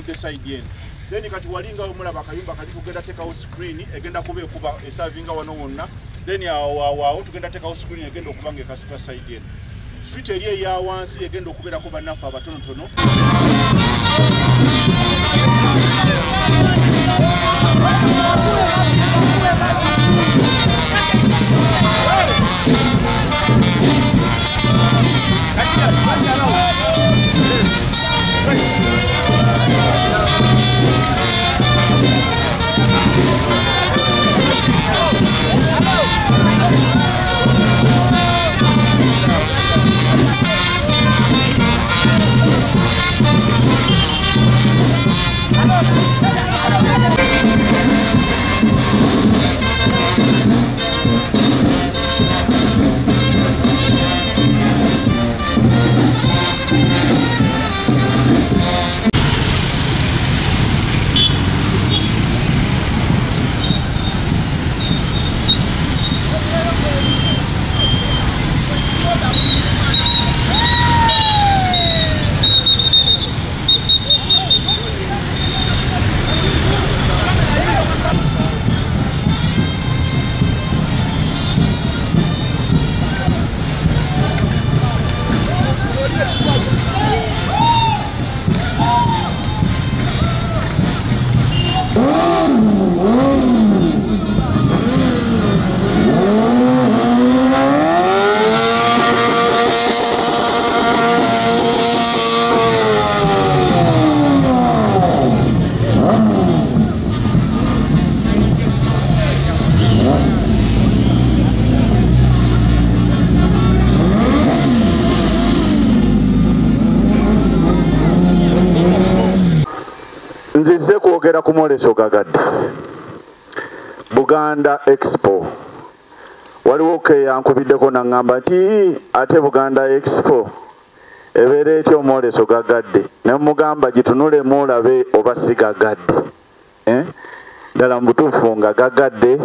etunudde side eno then kati walinga omulaba akayumba kali tugenda tekawo screen egenda kuba ekuba esavinga wano wonna then awo tugenda tekawo screen egenda okuba ng'ekasuka side eno switch eri eya wansi egenda okubeerako bannaffe abatonotono nzize kwogera ku mwoleso gagadde Buganda Expo waliwo keyankubiddeko naŋŋamba nti ate Buganda Expo ebeera etya omwoleso gagadde ne mugamba gitunulemu olabe oba si gagadde ddala mu butuufu nga gagadde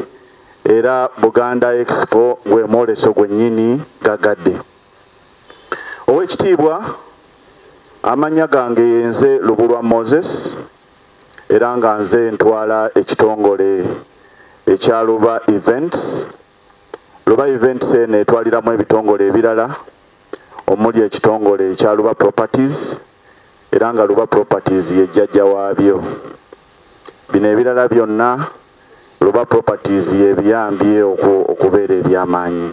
era Buganda Expo gwe mwoleso gwennyini gagadde. Ow'ekitiibwa amannya gange nze Lubulwa Moses era nga nze ntwala ekitongole ekya Luba Events. Luba Events eno etwaliramu ebitongole ebirala omuli ekitongole ekya Luba Properties era nga Luba Properties ye jjajja waabyo. Bino ebirala byonna Luba Properties yebiyambye okubeera ebyamaanyi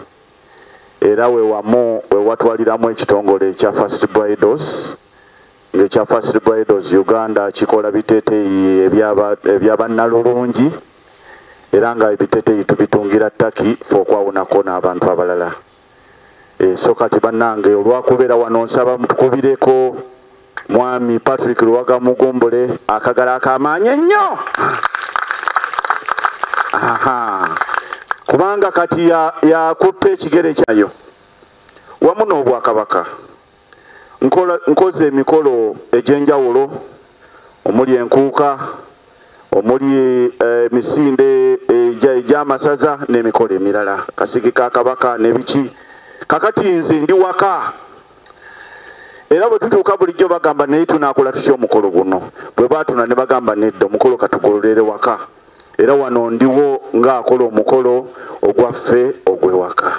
era we wamu we watwaliramu ekitongole ekya First Bridals ng'ekya First Bridals Uganda kikola biteeteeyi ebyabannalulungi era nga ebiteeteeyi tubitungira ttaki fe okwawonako n'abantu abalala. So kati bannange olwakubeera wano nsaba mutukubireko Mwami Patrick Luwaga Mugumbule akagala akamaanyi ennyo. Kubanga kati yakutte ekigere kyayo wamu n'Obwakabaka nkoze emikolo egy'enjawulo omuli enkuuka omuli emisinde egy'amasaza n'emikolo emirala kasiki ka Kabaka ne biki. Kakati nze ndi waka era bwe tutuuka bulijjo bagamba naye tunaakola tutya omukolo guno bwe baatuna ne bagamba nedda omukolo katugololere waka era wano ndiwo ng'akola omukolo ogwaffe ogw'ewaka.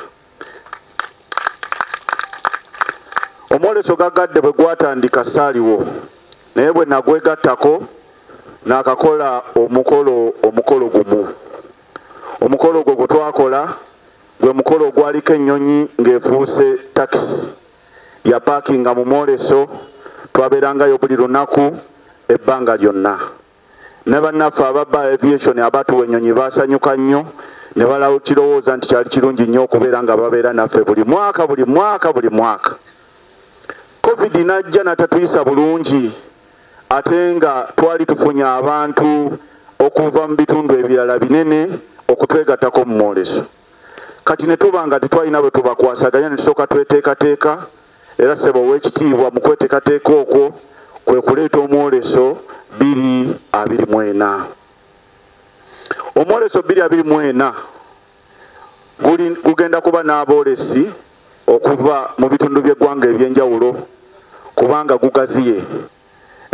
Omwoleso gagadde bwe gwatandika saaliwo naye bwe nagwegattako n'akakola omukolo gumu. Omukolo gwe gwe twakola gwe mukolo ogwaliko ennyonyi ng'efuuse takisi ya paakinga mu mwoleso twabeerangayo buli lunaku ebbanga lyonna. Ne bannaffe ababba aviation abatuwa ennyonyi baasanyuka nnyo ne balawukirowooza nti kyali kirungi nnyo okubeera nga babeera naffe buli mwaka. Covid najja natatuyisa bulungi ate nga twali tufunye abantu okuva mu bitundu ebirala binene okutwegattako mu mwoleso. Kati ne tuba nga tetwalina bwe tubakwasaganya ne tusooka tweteekateeka era ssebo ow'ekitiibwa mu kweteekateeka okwo kwe kuleeta omwoleso 2024. Omwoleso 2024 gugenda kuba n'aboolesi okuva mu bitundu by'eggwanga eby'enjawulo kubanga gugaziye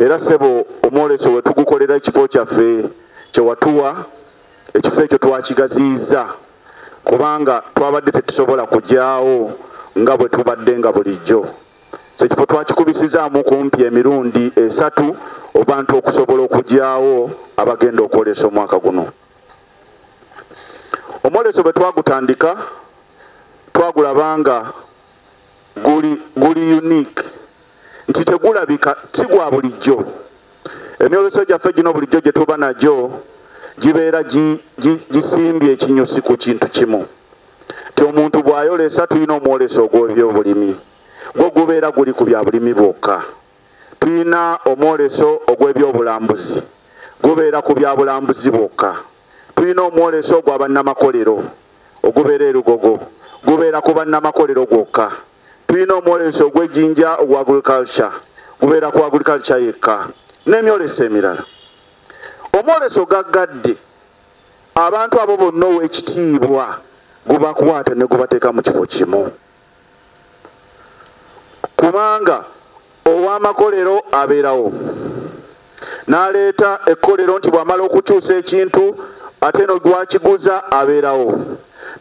era sebo omwoleso we tugukolera ekifo kyaffe kyewatuwa ekifo ekyo twakigaziiza kubanga twabadde tetusobola kujyaawo nga bwe tubadde nga bulijjo ekifo twakikubisizaamu kumpi emirundi 3 abantu okusobola okujyaawo abagenda okwolesa omwaka guno. Omwoleso bwe twagutandika twagulabanga guli unique nti tegulabika si gwa bulijjo. Emyoleso gyaffe gino bulijjo gye tuba nagyo gibeera gisimbye ekinyusi ku kintu kimu ti omuntu bw'ayolesa tulina omwoleso ogw'ebyobulimi gwo gubeera guli ku bya bulimi bwokka. Tulina omwoleso ogw'ebyobulambuzi gubeera ku bya bulambuzi bwokka. Tulina omwoleso ogwa bannamakolero ogubeera erugogo gubeera ku bannamakolero gwokka. Tulina omwoleso ogw'ejjinja ogwa agriculture gubeera ku agriculture yekka n'emyoleso emirala. Omwoleso gaggadde abantu abo bonna ow'ekitiibwa gubakwata ne gubateeka mu kifo kimu kubanga ow'amakolero abeerawo n'aleeta ekkolero nti bw'amala okukyusa ekintu ate no gwakiguza abeerawo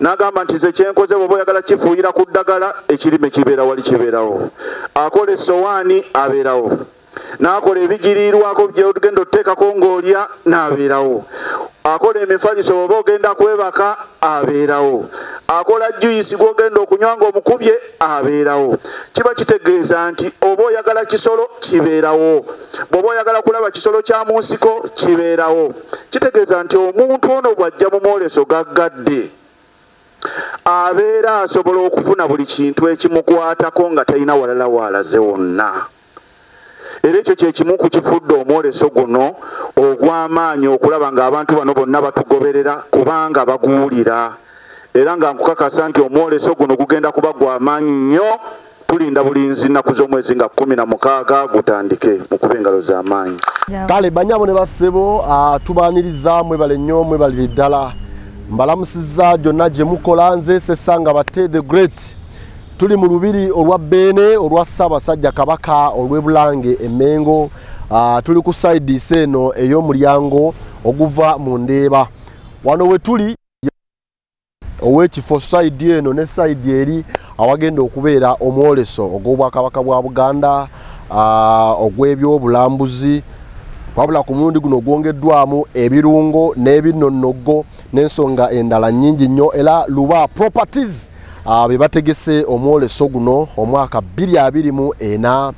n'agamba nti ze kyenkoze bw'oba oyagala kifuuyira ku ddagala ekirime kibeera wali kibeerawo. Akola essowaani abeerawo n'akola ebigiriirwako by'ogenda oteekako ng'olya n'abeerawo. Akola emifaliso bw'oba ogenda kwebaka abeerawo. Akola juyisi gw'ogenda okunywa ng'omukubye abeerawo. Kiba kitegeeza nti oba oyagala kisolo kibeerawo, bw'oba oyagala kulaba kisolo kya mu nsiko kibeerawo. Kitegeeza nti omuntu ono bw'ajja mu mwoleso gaggadde abeera asobola okufuna buli kintu ekimukwatako nga talina walala waalaze wonna. Era ekyo kye kimu ku kifudde omwoleso guno ogw'amaanyi okulaba ng'abantu bano bonna batugoberera kubanga baguwulira. Era nga nkukakasa nti omwoleso guno gugenda kuba gw'amaanyi nnyo. Tulinda bulinzi nnaku z'omwezi nga 16 gutandike mu kuba engalo z'amaanyi. Kale banyabo ne bassebo tubaaniriza mwebale nnyo mwebalire ddala. Mbalamusizza gyonna gye mukola nze Sesanga Bate the Great. Tuli mu lubiri olwa Beene olwa Ssaabasajja Kabaka olw'Ebulange Emmengo. Tuli ku side eno ey'omulyango oguva mu Ndeeba. Wano we tuli ow'ekifo side eno ne side eri awagenda okubeera omwoleso ogw'Obwakabaka bwa Buganda ogw'ebyobulambuzi. Wabula ku mulundi guno gwongeddwamu ebirungo n'ebinnonogo n'ensonga endala nnyingi nnyo. Era Luba Properties be bategese omwoleso guno omwaka 2024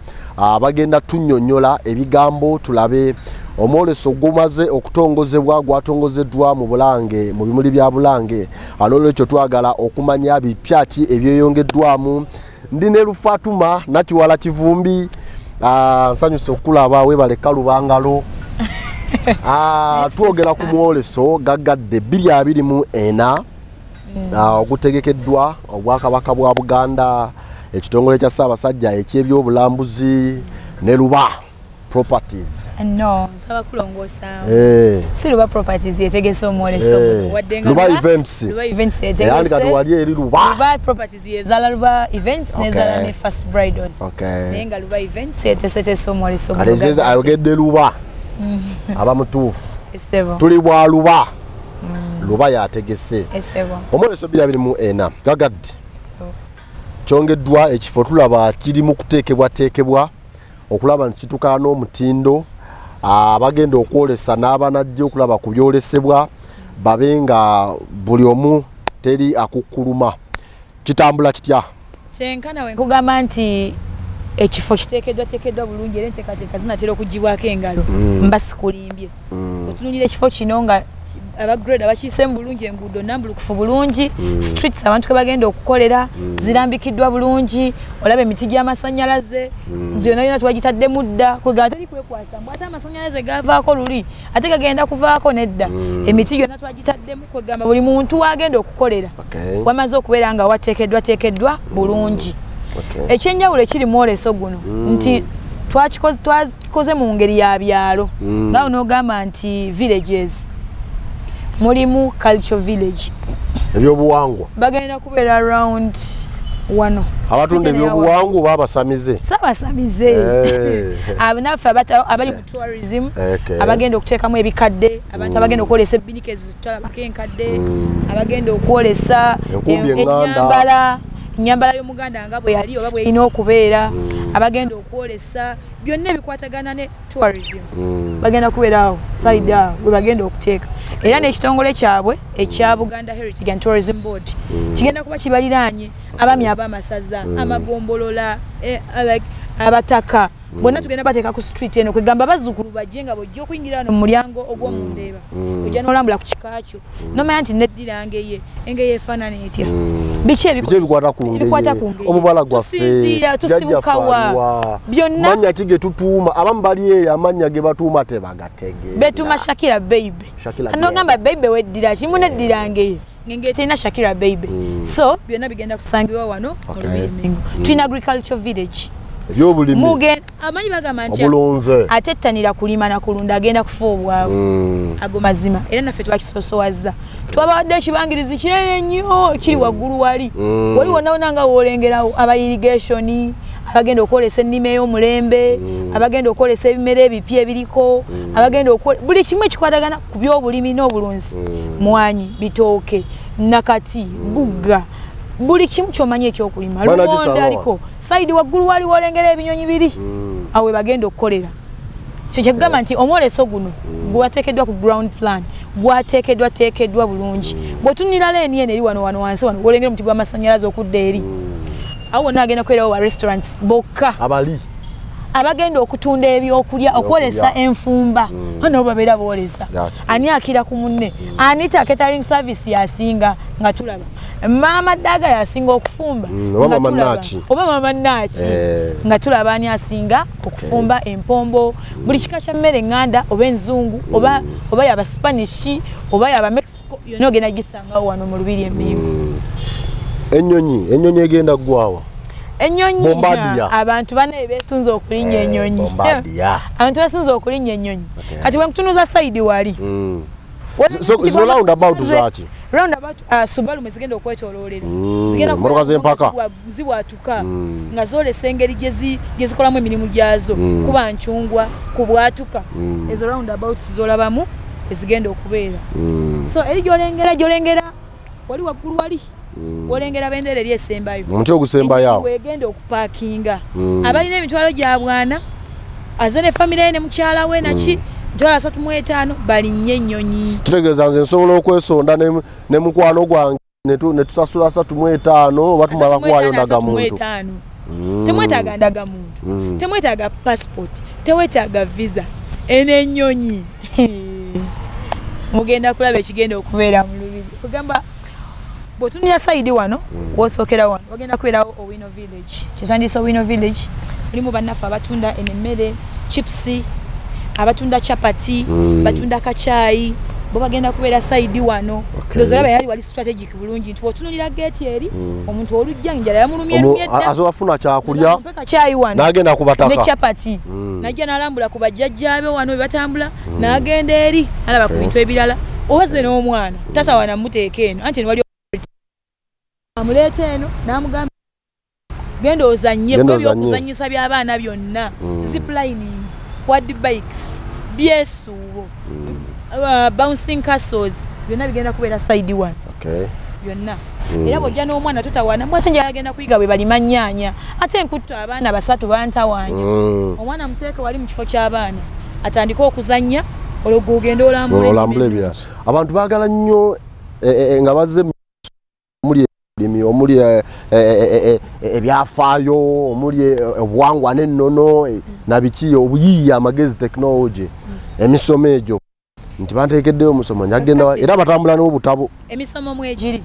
bagenda tunnyonnyola ebigambo tulabe omwoleso gumaze okutongozebwa gwatongozeddwa mu Bulange mu bimuli bya Bulange. N'olwekyo twagala okumanya bipya ki ebyeyongeddwamu. Ndi ne Lufatuma Nakiwala Kivumbi. Nsanyuse okulaba webale Kalubangalo. Twogera ku mwoleso gaggadde 2024 ogutegekeddwa Obwakabaka bwa Buganda, ekitongole kya Ssaabasajja eky'ebyobulambuzi ne Luba Properties. No, nsaba kulongoosa. Si Luba Properties yetegese omwoleso waddenga Luba Events. Luba Events yetegese. Yandi kati wali eri Luba. Luba Properties yezala Luba Events nezala ne First Bridals. Nenga Luba Events yetesetese omwoleso. Alezeza ayogedde Luba. Abamutuufu. Esebo. Tuli bwa Luba. Luba yategese. Esebo. Omwoleso 2024 gagadde. Kyongeddwa ekifo tulaba kiri mu kuteekebwa okulaba nti kituuka n'omutindo abagenda okwolesa n'abanajja okulaba ku byolesebwa babe nga buli omu teri akukkuluma. Kitambula kitya? Kyenkana we nkugamba nti ekifo kiteekeddwa bulungi era enteekateeka zinatera okugibwako engalo mba sikulimbye. Otunulira ekifo kino nga abagrade abakiisemu bulungi, enguudo nambulukufu bulungi, streets abantu ke bagenda okukolera zirambikiddwa bulungi, olaba emiti gy'amasannyalaze zonna yonna twagitadde mudda kwegamba teri kwekwasa mbu ate amasannyalaze gavaako luli ate gagenda kuvaako nedda. Emiti gyonna twagitaddemu kwegamba buli muntu wagenda okukolera wamaze okubeera nga wateekeddwa bulungi. Ekyenjawulo ekiri mwoleso guno nti twakikoze mu ngeri ya byalo nga onogamba nti villages mulimu culture village ebyobuwangwa bagenda kubeera around wano abatunda ebyobuwangu babasamize sabasamize abanafe abali mu tourism abagenda okuteekamu ebikadde abantu abagenda okwolesa ebbinike zitwalabako enkadde abagenda okwolesa ennyambala y'omuganda nga bwe yali oba bweyina okubeera abagenda okwolesa byonna ebikwatagana ne tourism bagenda kubeera awo side awo bwe bagenda okuteeka era n'ekitongole kyabwe ekya Buganda Heritage and Tourism Board kigenda kuba kibaliraanye abami ab'amasaza amagombolola abataka bonna tugenda bateeka ku street eno kwegamba bazzukulu bajje nga bojja okuyingira wano mu mulyango ogw'omundeeba ojja n'olambula ku kikaakyo nomanya nti neddiranga engeye efaanana etya biki ebikwata ku ngeye omubala gwaffe tusibukawa byonna manya kige tutuuma abamu bali eyo amanya ge batuuma tebagategeera betuuma Shakira baby anogamba baby weddira kimu neddiranga ngenge tena Shakira baby so byonna bigenda kusangibwa wano mu Lubirimingo twina agriculture village ebyobulimi mugen amanyi bagamba nti atettanira kulima na kulunda agenda kufa obwavu ago mazima era naffe twakisosowaza twabawadde ekibangirizi kinene nnyo kiri waggulu wali wali wonna nga woolengerawo aba irrigation abagenda okwolesa ennima ey'omulembe abagenda okwolesa ebimera ebipya ebiriko abagenda buli kimu ekikwatagana ku by'obulimi n'obulunzi mwanyi bitooke nakati bugga buli kimu ky'omanyi ekyokulima lumonde aliko saidi waggulu wali woolengera ebinyonyi biri awe bagenda okukolera kyo kyekugamba nti omwoleso guno gwateekeddwa ku ground plan gwateekeddwa bulungi bw'otunira leeni eno eri wano wansi wano woolengera omuti gw'amasannyalaze okudda eri awo wonna agenda kubeerawo wa restaurants bokka abagenda okutunda ebyokulya okwolesa enfumba ano babeera boolesa ani akira ku munne anita catering service yasinga nga tulaba mama daga yasinga okufumba oba mama naaki nga tulaba ani asinga okufumba empombo buli kika kya mmere nganda oba enzungu oba yaba Spanish oba yaba Mexico yonna ogenda gisangawo wano mu Lubirimingo ennyonyi egenda gwawa ennyonyi abantu bane beesunze okulinnya ennyonyi abantu beesunze okulinnya ennyonyi kati wenkutunuza saidi wali zo roundabout zaki roundabout Subaru mwezigenda okwetoloolera zigenda motoka z'empaka zibwatuka nga zoolesa engeri gyezikolamu emirimu gyazo kuba ncungwa kubwatuka ezo roundabout zolabamu ezigenda okubeera so eri gyolengera wali waggulu wali olengera bendera eri esembayo omuti ogusembayo awo wegenda okupakinga abalina emitwalo gya bwana azane family ene mukyala we naki ntwala 35 balinnye ennyonyi kitegeeza nze nsobola okwesonda ne mukwano gwange ne tusasula 35 oba tumala kuwayo ndaga muntu temwetaaga ndaga muntu temwetaaga passport tewetaaga visa enennyonyi mugenda kulaba ekigenda okubeera mu Lubiri kugamba botunia saidi wano wosookera wano bagenda kubeerawo Owino village kyetandisa Owino village mulimu bannafe abatunda emmere chipsi abatunda chapati batunda kachai bo bagenda kubeera saidi wano ndozo laba yali wali strategic bulungi nti wotunulira gate eri omuntu olujja njala yamulumye dda azofuna kyakulya kachai wano nagenda kubataka ne chapati najja nalambula ku bajjajjaabe wano batambula nagenda eri alaba ku bintu ebirala obaze n'omwana tasawana muteeka eno anti wali amuleeta eno n'amugamba genda ozanye byokuzanyisa by'abaana byonna ziplining quad bikes byesuubo bouncing castles byonna bigenda kubeera side one byonna era bw'ojja n'omwana totawaana mwate nja yagenda kuyiga bwe balima nnyaanya ate enkutto abaana 3 bantawaanya omwana muteeke wali mu kifo ky'abaana atandika okuzannya olwo ogenda olambula ebya abantu baagala nnyo nga bazze omuli ebyafaayo omuli obuwangwa n'ennono nabiki obuyiiya amagezi technology emisomo egyo nti banteekeddeyo omusomo nyagenda era batambula n'obutabo emisomo mwegiri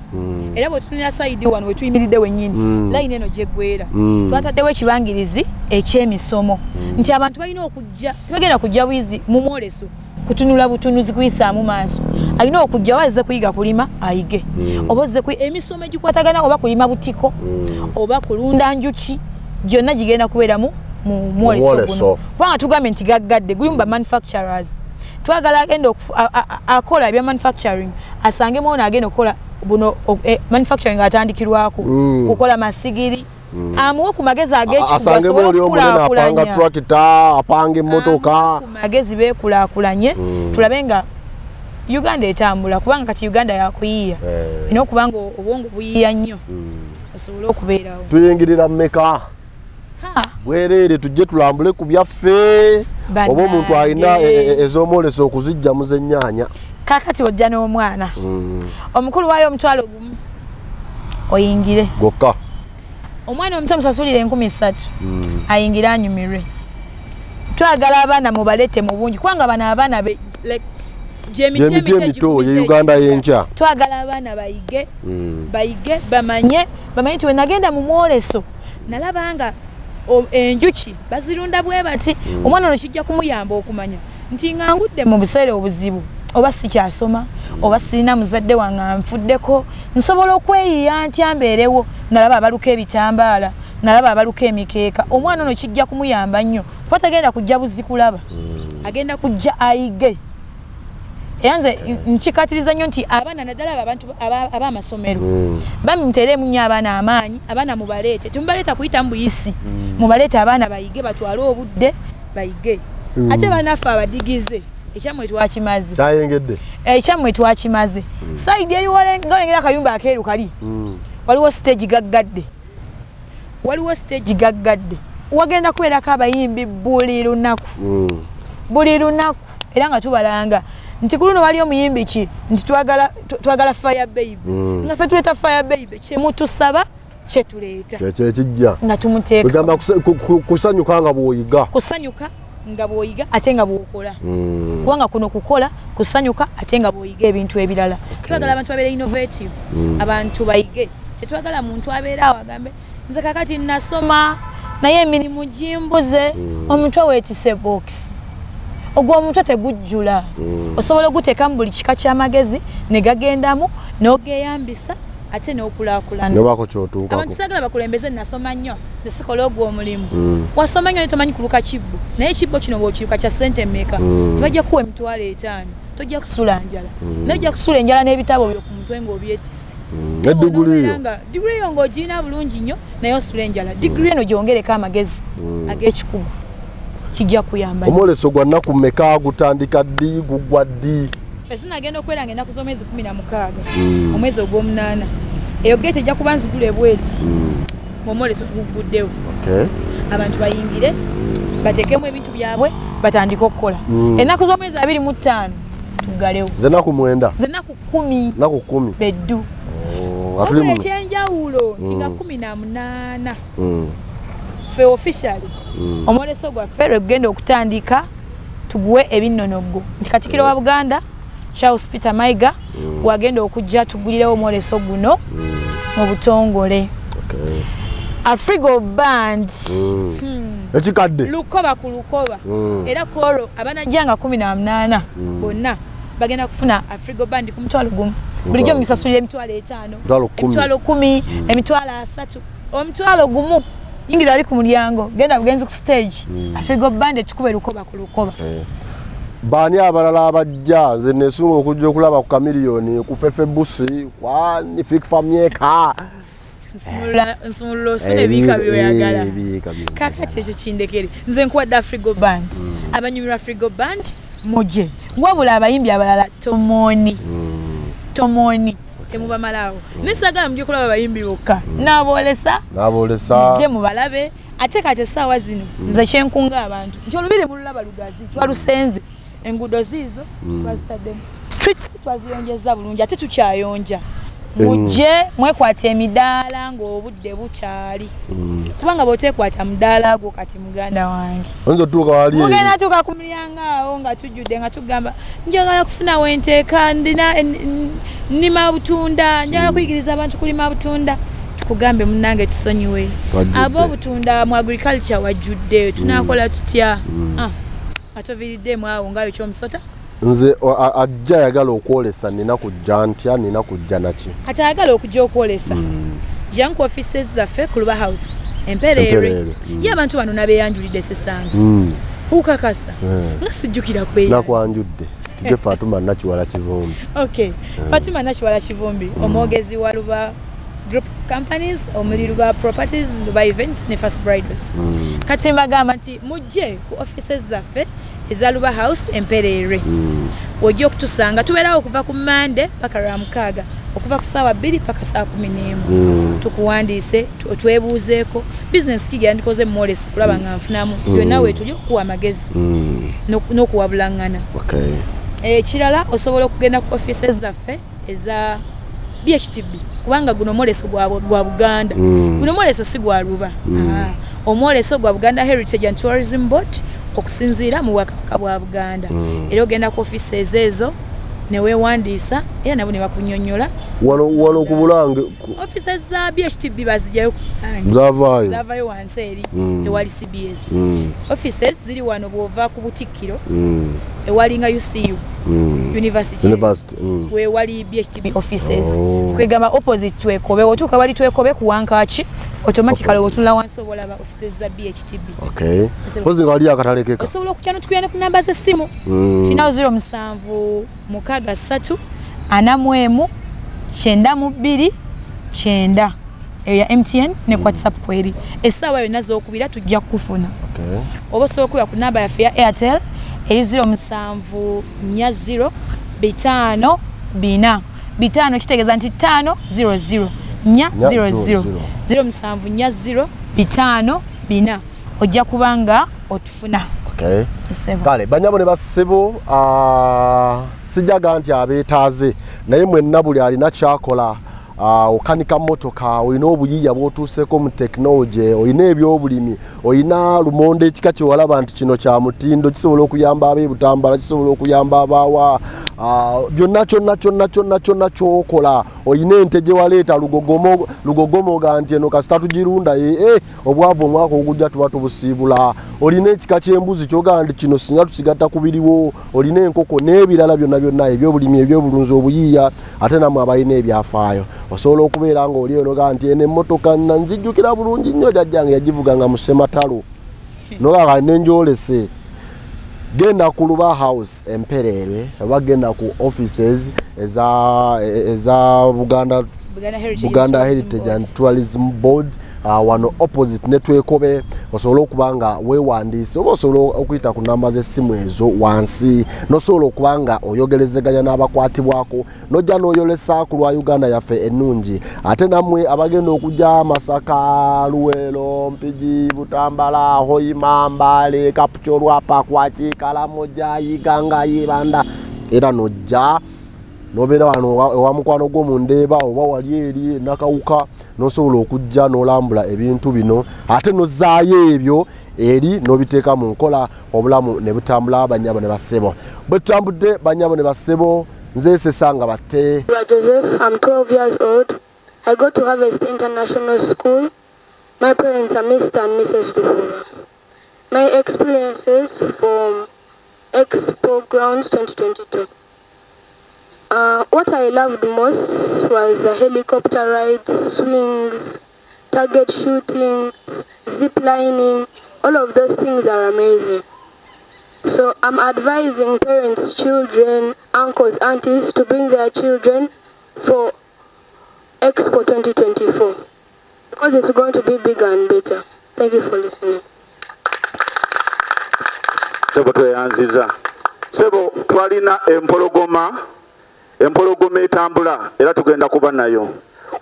era bwetunira saidi wano wetuyimiridde wennyini layini eno gyeggwera twataddewo ekibangirizi eky'emisomo nti abantu balina okujja tebagenda kujja bwizi mu mwoleso kutunula butunuzi kuyisaamu maaso alina okujja wazze kuyiga kulima ayige oba ozze emisomo egikwatagana oba kulima butiko oba kulunda njuki gyonna gigenda kubeera mu mwoleso guno kubanga tugambye nti gaggadde gulimu ba manufacturers twagala agenda akola ebya manufacturing asange mwona agenda okukola buno manufacturing atandikirwako kukola masigiri amuwe ku magezi asange muri omunene apanga tractor apanga emotoka ku magezi bekulaakulanye tulabenga Uganda etambula kubanga kati Uganda yakuyiya ino kubanga obwongo buyiya nnyo osobola okubeerawo tuyingirira mmeka bwerere tujje tulambule ku byaffe oba omuntu alina ez'omwoleso okuzijja mu z'ennyaanya kakati ojja n'omwana omukulu waayo omutwalo gumu oyingire gokka omwana omuto musasulire 3,000 ayingire anyumirwe twagala abaana mubalete mu bungi kubanga bano abaana Jemiti emito ye Uganda yenkya twagala abaana bayige bamanye nti we nagenda mu mwoleso nalabanga enjuki bazirunda bwe bati omwana ono kijja kumuyamba okumanya nti ngangudde mu buseere obuzibu oba sikyasoma oba sirina muzadde wange anfuddeko nsobola okweyiya ntya mbeerewo nalaba abaluka ebitambaala nalaba abaluka emikeeka omwana ono kijja kumuyamba nnyo kuba tagenda kujja buzzi kulaba agenda kujja ayige yanze nkikatiriza nnyo nti abaana naddala abantu ab'amasomero bamuteeremu nnyo abaana amaanyi abaana mubaleete temubaleeta kuyita mu buyisi mubaleete abaana bayige batwale obudde bayige ate banaffe abadigize ekyamwe twakimaze kyayengedde ekyamwe twakimaze saidi eriwolengera akayumba akeeru kali waliwo stage gaggadde wagenda kubeerako abayimbi buli lunaku era nga tubalanga nti kuluno wali omuyimbi ki nti twagala fire baby nga ffe tuleeta fire baby kyemutusaba kyetuleeta kyekijja nga tumuteeka egamba kusanyuka nga bw'oyiga ate nga bw'okola kubanga kuno kukola kusanyuka ate nga bw'oyiga ebintu ebirala twagala abantu babeere innovative abantu bayige tetwagala muntu abeeraawo agambe nze kakati nasoma naye emirimu gimbuze omutwe weetise box ogwo omutwe tegujjula osobola okuteekamu buli kika ky'amagezi ne gagendamu n'ogeyambisa ate n'okulaakulana nobako kyotuukako abantu sagala bakulembeze nasoma nnyo nesikola ogwo omulimu wasoma nnyo netomanyi kuluka kibbo naye ekibbo kino bw'okiruka kya ssente mmeka tebajja kuwa emitwalo 5 tojja kusula njala nojja kusula enjala n'ebitabo byo ku mutwe ng'obyetise diguli yo ng'ogirina bulungi nnyo naye osula enjala diguli eno gyongereko amagezi ag'ekikugu kijja kuyamba omwoleso gwa nnaku mmeka gutandika ddi gugwa ddi ezinagenda okweranga ennaku z'omwezi 16 omwezi ogw'omunaana eyo geeti ejja kuba nzigule bweti omwoleso guguddewo abantu bayingire bateekemu ebintu byabwe batandike okukola ennaku z'omwezi 25 tuggalewo zenaku 9 zenaku 10 beddu okula ekyenjawulo nti nga 18 ffe officially omwoleso gwaffe lwe gugenda okutandika tuguwe ebinnonogo nti Katikkiro wa Buganda Charles Peter Mayiga wagenda okujja tugulirewo omwoleso guno mu butongole Afrigo Band ekikadde lukoba ku lukoba era koro abanajjanga 18 bonna bagenda kufuna Afrigo Band ku mutwalo gumu bulijjo musasulira emitwalo 5 emitwalo 10 emitwalo 3 omutwalo gumu yingira ali ku mulyango genda bugenzi ku stage Afrigo Band tukube lukoba ku lukoba baani abalala abajja nze nesunga okujja okulaba ku kamiliyoni ku Fefe Busi kwani fikfa myeka nsumulula osuna ebiika byoyagala kakati ekyo kindekere nze nkuwadde Afrigo Band abanyumirwa Afrigo Band muje wabula abayimbi abalala tomoni temubamalawo nesagala mujje kulaba abayimbi bokka naboolesa je mubalabe ate kati essaawa zino nze kyenkunga abantu nti olubiri mululaba lugazi twalusenze enguudo ziizo twazitaddemu streets twaziyonjeza bulungi ate tukyayonja mujje mwekwata emidaala ng'obudde bukyali kubanga bw'oteekwata mudaala gwo kati muganda wange mugenda tuuka ku mulyango awo nga tujjudde nga tugamba njagala kufuna wenteeka nnima butunda njagala kuyigiriza abantu kulima butunda tukugambe munnange tusonyiwe ab'obutunda mu agriculture wajjudde tunaakola tutya atoviiriddemu awo ngayo ky'omusota nze ajja yagala okwolesa nina kujja ntya nina kujja naki kati ayagala okujja okwolesa jja ku offices zaffe ku Luba House Empereere ye abantu bano nabeeyanjulidde sesanga ukakasa nga sijjukira kwera nakwanjudde tuje Fatuma Nakiwala Kivumbi. Okay. Fatuma Nakiwala Kivumbi omwogezi wa Luba Group Companies omuli Luba Properties Luba Events ne First Bridals. Kati mbagamba nti mujje ku offices zaffe eza Luba House Emperere. Ojja okutusanga tubeerawo okuva ku Monday paka Ramukaaga okuva ku ssaawa 2 paka saa 11. Tukuwandiise twebuuzeeko business ki gyandikoze mwoleso kulaba nga nfunamu byonna weetuli okuwa amagezi n'okuwabulangana. Ekirala osobola okugenda ku offices zaffe eza BHTB kubanga guno mwoleso gwa Buganda. Guno mwoleso si gwa Luba. Omwoleso gwa Buganda Heritage and Tourism Board okusinziira mu Bwakabaka bwa Buganda. Era ogenda ku offices ezo ne weewandiisa era nabo ne bakunnyonnyola. Wano ku Bulange offices za BHTB bazijjayo zavaayo wansi eri ewali CBS. Offices ziri wano bw'ova ku Butikkiro ewalinga UCU University wewali BHTB offices. Kwegamba opposite Twekobe otuuka wali Twekobe ku Wankaaki automatically otula wansi obolaba offices za BHTB. Okay. Pozi ngali akatalekeka. Osobola okujja tukuyane ku namba z'essimu. Kina 07 mukaga 3 anamwemu 92 9 ya MTN ne WhatsApp kweri. Essaawa yonna z'okubira tujja kufuna. Okay. Oba osobola okuya ku namba yaffe ya Airtel eri 07 40 5 4 5 kitegeeza nti 500 00 07 40 5 ojja kubanga otufuna. Okay. Kale banyabo ne basebo sijaga nti abeetaaze naye mwenna buli alina kyakola okanika motoka oyina obuyiya bw'otuuseko mu technology oyina ebyobulimi oyina lumonde ekika kyewalaba nti kino kya mutindo kisobola okuyamba ab'ebutambala kisobola okuyamba abaawa byonna kyonna kyokola oyina ente gye waleeta lugogomo ga nti eno kasita tugirunda obwavu omwaka ogujja tuba tubusiibula olina ekika ky'embuzi kyogaa nti kino singa tukigatta ku biriwo olina enkoko n'ebirala byonna ebyobulimi ebyobulunzi obuyiya ate namwe abalina ebyafaayo osobola okubeera nga oli enoga nti eno emmotoka nzijjukira bulungi nnyo jjajjange yagivuganga mu Ssematalo nogaa nenjolese genda ku Luba House Emperere oba genda ku offices eza Buganda Heritage and Tourism Board wano opposite netwekobe osobola okubanga weewandiise oba osobola okuyita ku namba z'essimu ezo wansi nosobola okubanga oyogerezeganya n'abakwatibwako nojja n'oyolesa ku lwa Uganda yaffe ennungi ate nammwe abagenda okujja Masaka Luweero Mpigi Butambala Hoima Mbale Kapcho Lwapa Kwaki Kalamoja Iganga Yibanda era nojja nobeera wano ewa mukwano gwo mu Ndeeba oba wali eri Nakawuka nosobola okujja n'olambula ebintu bino ate nozaayo ebyo eri n'obiteeka mu nkola obulamu ne butambula banyabo ne basebo bwe tutambudde banyabo ne basebo nze Sesanga batte. Joseph, I'm 12 years old. I go to Harvest International School. My parents are Mr. and Mrs. Lubula. My experiences from Expo Grounds 2022. What I loved most was the helicopter rides, swings, target shooting, zip lining. All of those things are amazing. So I'm advising parents, children, uncles, aunties to bring their children for Expo 2024 because it's going to be bigger and better. Thank you for listening. Sebo tweyanziza. Sebo twalina empologoma etambula era tugenda kuba nayo.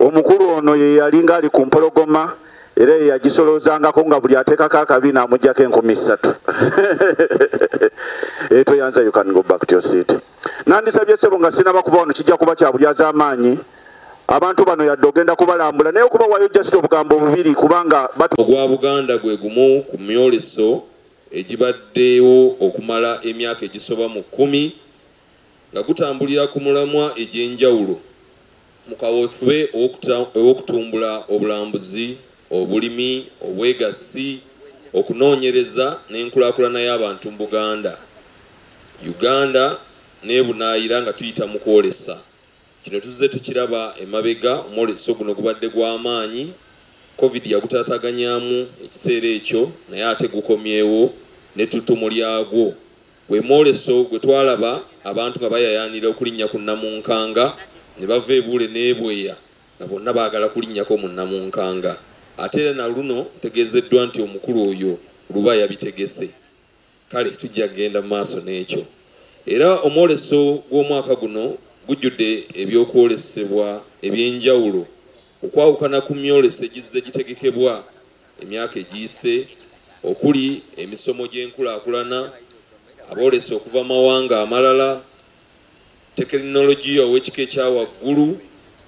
Omukulu ono ye yalinga ali ku mpologoma era yagisolozangako nga buli ateekako akabina amuggyako 3,000. Tweyanza, you can go back to your seat. Nandisabye Sebo nga sinaba kuva wano kijja kuba kya bulyaza amaanyi. Abantu bano yadde ogenda kubalambula naye okuba wayo just obugambo bubiri kubanga ogwa Buganda gwe gumu ku myoleso egibaddewo okumala emyaka egisoba mu 10 nga gutambulira ku mulamwa egy'enjawulo mu kaweefube ow'okutumbula obulambuzi, obulimi, obwegassi, okunoonyereza n'enkulaakulana y'abantu mu Buganda. Uganda n'ebunaayira nga tuyita mu kwolesa. Kino tuzze tukiraba emabega omwoleso guno gubadde gw'amaanyi. Covid yagutaataganyaamu ekiseera ekyo naye ate gukomyewo n'ettutumu lyagwo gwe mwoleso gwe twalaba abantu nga bayayanira okulinnya ku Namunkanga ne bava ebuule n'ebweya nga bonna baagala kulinnyako mu Namunkanga. Ate era na luno ntegeezeddwa nti omukulu oyo luba yabitegese. Kale tujja kgenda mu maaso n'ekyo. Era omwoleso gw'omwaka guno gujjudde ebyokwolesebwa eby'enjawulo okwawukana ku myoleso egizze gitegekebwa emyaka egiyise okuli emisomo gy'enkulaakulana, aboolesa okuva mawanga amalala, tekinologiya ow'ekika ekya waggulu,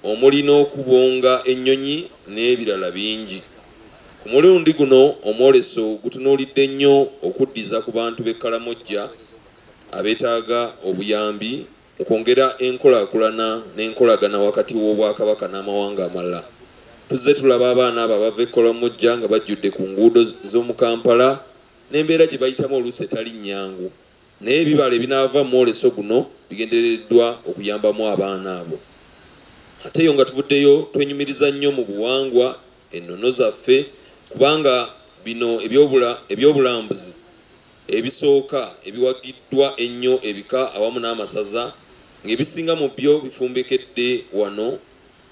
omuli n'okubonga ennyonyi n'ebirala bingi. Ku mulundi guno omwoleso gutunuulidde nnyo okuddiza ku bantu b'e Kalamojja abeetaaga obuyambi okwongera enkulaakulana n'enkolagana wakati w'Obwakabaka n'amawanga amalala. Tuzze tulaba abaana abo abava e Kalamojja nga bajjudde ku nguudo z'omu Kampala n'embeera gye bayitamu oluusi etali nnyangu. Naye ebibala ebinaava mu mwoleso guno bigendereddwa okuyambamu abaana abo. Ate yo nga tuvuddeyo twenyumiriza nnyo mu buwangwa ennono zaffe kubanga bino ebyobulambuzi ebisooka ebiwagiddwa ennyo ebika awamu n'amasaza ng'ebisinga mu byo bifumbekedde wano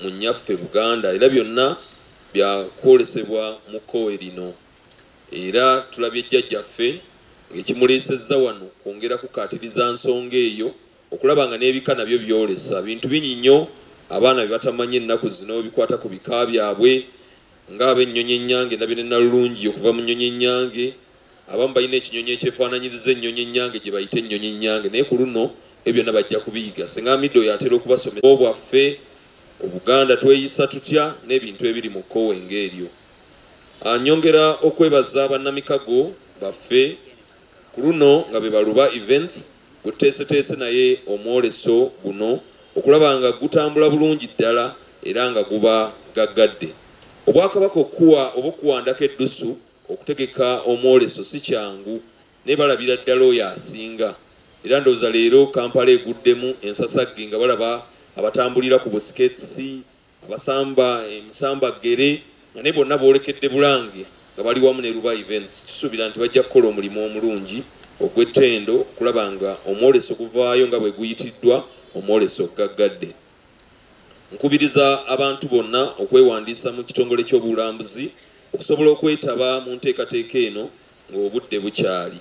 mu nnyaffe Buganda era byonna byakwolesebwa mu kkowe lino. Era tulabye jjajjaffe ng'ekimuleesezza wano kwongera kukaatiriza nsonga eyo okulaba nga n'ebika nabyo byolesa bintu bingi nnyo abaana bye batamanyi ennaku zino bikwata ku bika byabwe ng'ab'ennyonyi ennyange nabyo ne Nalulungi okuva mu nnyonyi ennyange. Abamu balina ekinyonyi ekyefaananyiriza ennyonyi ennyange gye bayita ennyonyi ennyange naye ku luno ebyo byonna bajja kubiyiga. Senga Amiddo yatera okubasomesa bwaffe Obuganda tweyisa tutya n'ebintu ebiri mu kkowe ng'eryo. Anyongera okwebaza bannamikago baffe ku luno nga be baluba events guteeseteese naye omwoleso guno okulaba nga gutambula bulungi ddala era nga guba gaggadde. Obwakabaka okuwandako eddusu okutegeka omwoleso si kyangu naye balabira ddala oyo asinga. Era ndowooza leero Kampala eguddemu ensasagge nga balaba abatambulira ku busiketsi, abasamba emisambagere nga ne bonna boolekedde Bulange nga bali wamu ne Luba events. Tusuubira nti bajja kukola omulimu omulungi ogw'ettendo okulaba nga omwoleso guvaayo nga bwe guyitiddwa omwoleso gaggadde. Nkubiriza abantu bonna okwewandiisa mu kitongole ky'obulambuzi okusobola okwetaba mu nteekateeka eno ng'obudde bukyali.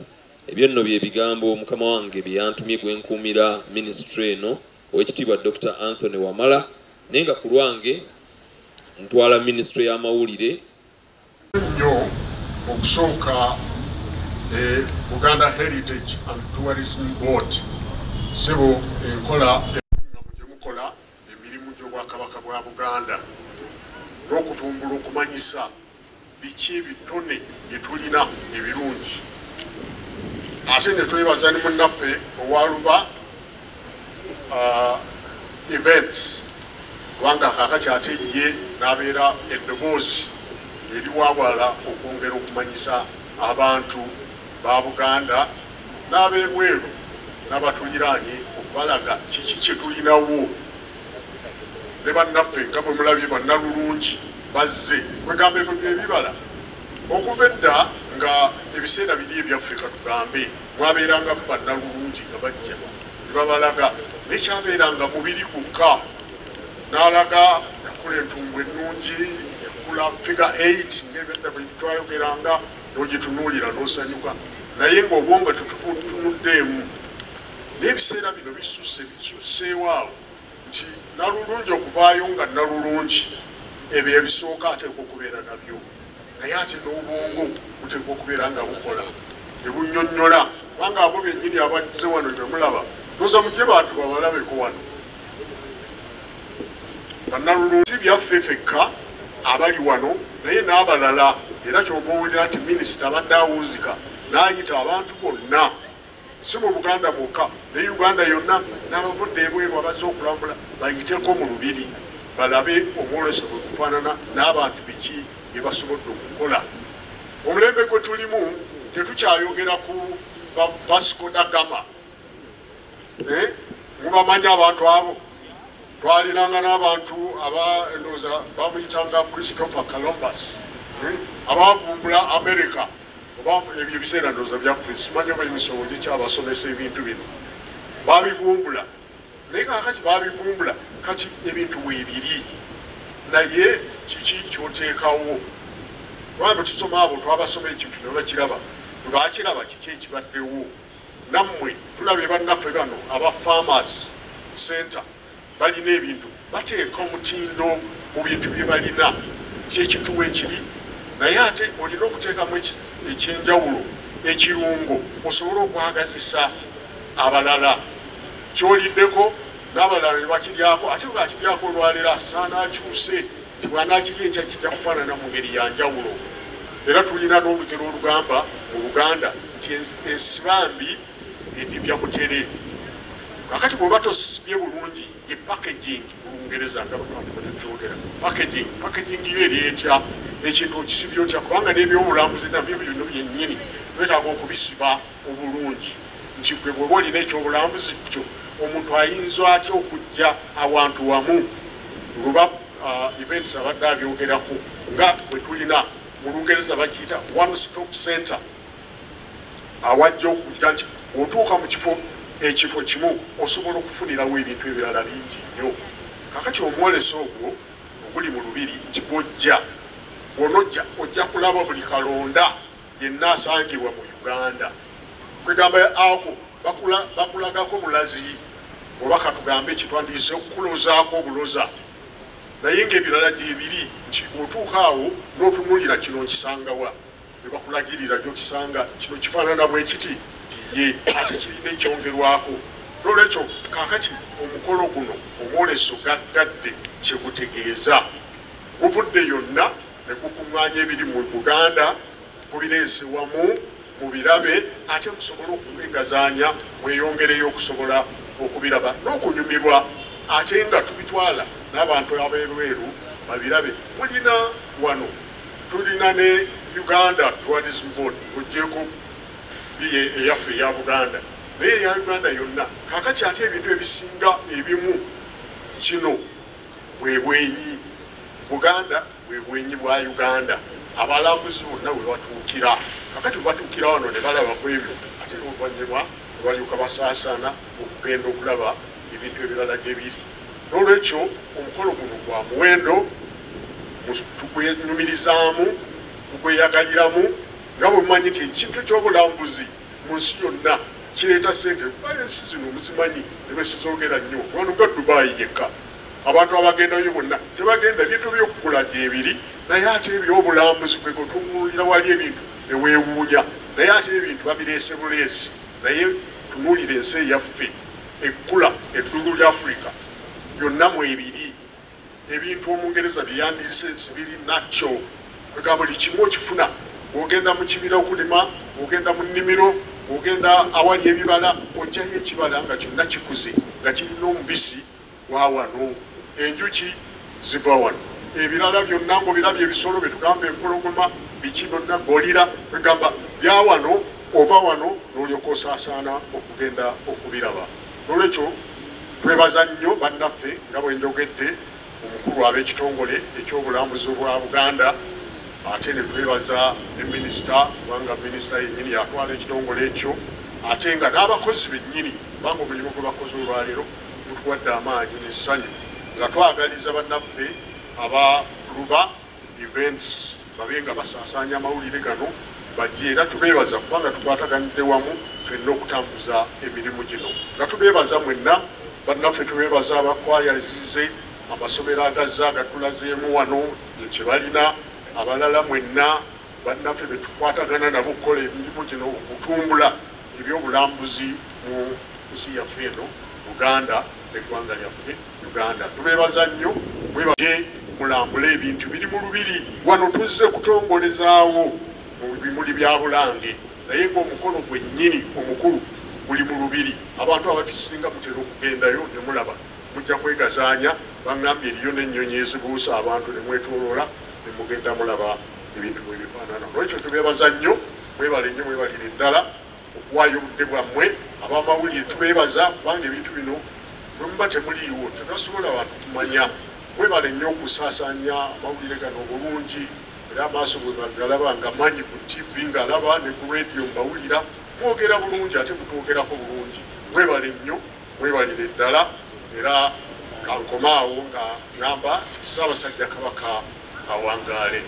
Ebyo nno bye bigambo mukama wange bye yantumye gwe nkuumira minisitule eno Oweekitiibwa Dr. Anthony Wamala naye nga ku lwange ntwala minisitule y'amawulire. Nnyo okusooka Buganda Heritage and Tourism Board sebo enkola gye mukola emirimu gy'Obwakabaka bwa Buganda n'okutumbula okumanyisa biki ebitone bye tulina ebirungi. Ate ne twebaza ne munnaffe owaluba events kubanga kaakati ate ye n'abeera eddoboozi eriwawala okwongera okumanyisa abantu ba Buganda n'ab'ebweru n'abatuliraanye okubalaga kiki kye tulinawo. Ne bannaffe nga bwe mulabye Bannalulungi bazze kwegamba ebibala okuva edda nga ebiseera biri ebyaffe katugambe mwabeerangamu Bannalulungi nga bajja ne babalaga nekyabeeranga mubiri kukka n'alaga yakola entungu ennungi yakula figure 8 ng'ebyadda bwe twayogeranga n'ogitunuulira n'osanyuka naye ng'obwonga tutunuddeemu n'ebiseera bino bisusseewaawo nti Nalulungi okuvaayo nga Nalulungi ebyo ebisooka ateekwa okubeera nabyo naye ate n'obwongo buteekwa okubeera nga bukola ne bunnyonnyola kubanga abo bennyini abazze wano ne mulaba noza mujje bantu babalabeko wano. Bannalulungi byaffe fekka abali wano naye n'abalala era kyova owulira nti minisita abadde awuuzika n'ayita abantu bonna si mu Buganda mwokka ne Uganda yonna n'abavudde ebweru abazze okulambula bayiteko mu lubiri balabe omwoleso bwe gufaanana n'abantu biki bye basobodde okukola. Omulembe gwe tulimu tetukyayogera ku Vasco da Gama. Mubamanyi abantu abo twaliranga n'abantu endowooza bamuyitanga Christopher Columbus abavumbula America ebyo biseera ndowooza byaffe simanyi oba emisomo gikyabasomesa ebintu bino babivumbula naye kakati babivumbula kati ebintu weebiri naye kiki kyoteekawo kubanga tusoma abo twabasoma ekintu ne bakiraba bakiraba kiki ekibaddewo nammwe tulabye bannaffe bano aba farmers center balina ebintu bateeka omutindo mu bintu bye balina kyekituwa ekiri naye ate olina okuteekamu ekyenjawulo ekirungo osobole okwagazisa abalala kyoliddeko n'abalala ne bakiryako ate bwakiryako olwaleero asaana akyuse nti bwanakirya ekya kijja kufaanana mu ngeri ya njawulo era tulina n'olugero olugamba mu Buganda nti esibambi edibya mutere kakati bw'oba tosibye bulungi ye packaging mu Lungereza nga bakyogera packaging yo eri etya ekintu okisibya otya kubanga n'ebyobulambuzi nabyo bino byennyini twetaaga okubisiba obulungi nti gwe bw'oba olina ekyobulambuzi kyo omuntu ayinza atya okujja awantu wamu luba events abadde abyogerako nga bwe tulina mu Lungereza bakiyita one stop center awajja okujja nti otuuka mu ekifo kimu osobola okufunirawo ebintu ebirala bingi nnyo kakati omwoleso ogwo oguli mu lubiri nti bw'ojja bw'onojja ojja kulaba buli kalonda yenna asangibwa mu Uganda kwegamba ako bakulagako bulazi oba katugambe ekitwandiise okukulozaako obuloza naye ng'ebirala gyebiri nti otuuka awo n'otunulira kino nkisangawa ne bakulagirira gyokisanga kino kifaanana bwe kiti tiye ate kirina ekyongerwako n'olwekyo kaakati omukolo guno omwoleso gaggadde kyegutegeeza guvudde yonna ne gukuŋŋaanya ebiri mu Buganda kubireese wamu mubirabe ate musobole okwegazaanya mweyongereyo okusobola okubiraba n'okunyumirwa ate nga tubitwala n'abantu ab'ebweru babirabe mulina wano tulina ne Uganda Tourism Board ogyeko biye eyaffe eya Buganda naye eya Uganda yonna kakati ate ebintu ebisinga ebimu kino bwebwenyi Buganda bwebwenyi bwa Uganda abalambuzi bonna we batuukira kakati batuukira wano ne balaba ku ebyo ate n'oluvannyuma ne balyoka basaasaana okugenda okulaba ebintu ebirala gye biri n'olwekyo omukolo guno gwa muwendo tugwenyumirizaamu tugweyagaliramu nga bwe mumanyi nti ekintu ky'obulambuzi mu nsi yonna kireeta ssente kuba ensi zino muzimanyi ne bwe sizogera nnyo wano nga Dubai yekka abantu abagendayo bonna tebagenda bintu by'okugula gyebiri naye ate ebyobulambuzi kwe kutunuulira wali ebintu ne weewuunya naye ate ebintu babireese buleesi naye tunuulira ensi eyaffe ekkula eddulu lya Afrika byonna mu ebiri ebintu Omungereza byeyandiise nti biri nakyo kwega buli kimu okifuna ogenda mu kibira okulima ogenda mu nnimiro ogenda awali ebibala ojjayo ekibala nga kyonna kikuze nga kirina omubisi gwa wano enjuki ziva wano ebirala byonna ng'obirabye ebisolo bye tugamba empologoma biki byonna golira kwegamba bya wano ova wano n'olyoka osaasaana okugenda okubiraba n'olwekyo twebaza nnyo bannaffe nga bwe njogedde omukulu ab'ekitongole ekyobulambuzi bwa Buganda ate ne twebaza ne minisita kubanga minisita yennyini yatwala ekitongole ekyo ate nga n'abakozi bennyini kubanga omulimu gwe bakoze olwaleero gutuwadde amaanyi n'essanyu nga twagaliza bannaffe abaluba events babe nga basaasaanya amawulire gano bajje era tubeebaza kubanga tukwataganidde wamu ffenna okutambuza emirimu gino nga tubeebaza mwenna bannaffe tubeebaza abakwaya ezize amasomero agazze agatulazeemu wano kye balina abalala mwenna bannaffe be tukwatagana nabo okukola emirimu gino okutumbula ebyobulambuzi mu nsi yaffe eno Buganda n'eggwanga lyaffe Uganda tubeebaza nnyo mwebaje mulambula ebintu biri mu lubiri wano tuzze kutongolezaawo mu bimuli bya Bulange naye ng'omukolo gwennyini omukulu guli mu lubiri abantu abatisinga mutera okugendayo ne mulaba mujja kwegazaanya bangambye eriyo n'ennyonyi ezibuusa abantu ne mwetooloola ne mugenda mulaba ebintu bwe bifaanana olwekyo tubeebaza nnyo mwebale nnyo mwebalire ddala okuwaayo obudde bwammwe ab'amawulire tubeebaza kubanga ebintu bino bwe muba temuliiwo tebasobola abantu kumanya mwebale nnyo okusaasaanya amawulire gano obulungi ne era amaaso bwe bagalaba nga manyi ku TV ng'alaba ne ku radio mbawulira mwogera bulungi ate mutwogerako bulungi mwebale nnyo mwebalire ddala era kankomaawo nga ŋŋamba nti Ssaabasajja Kabaka awangaale.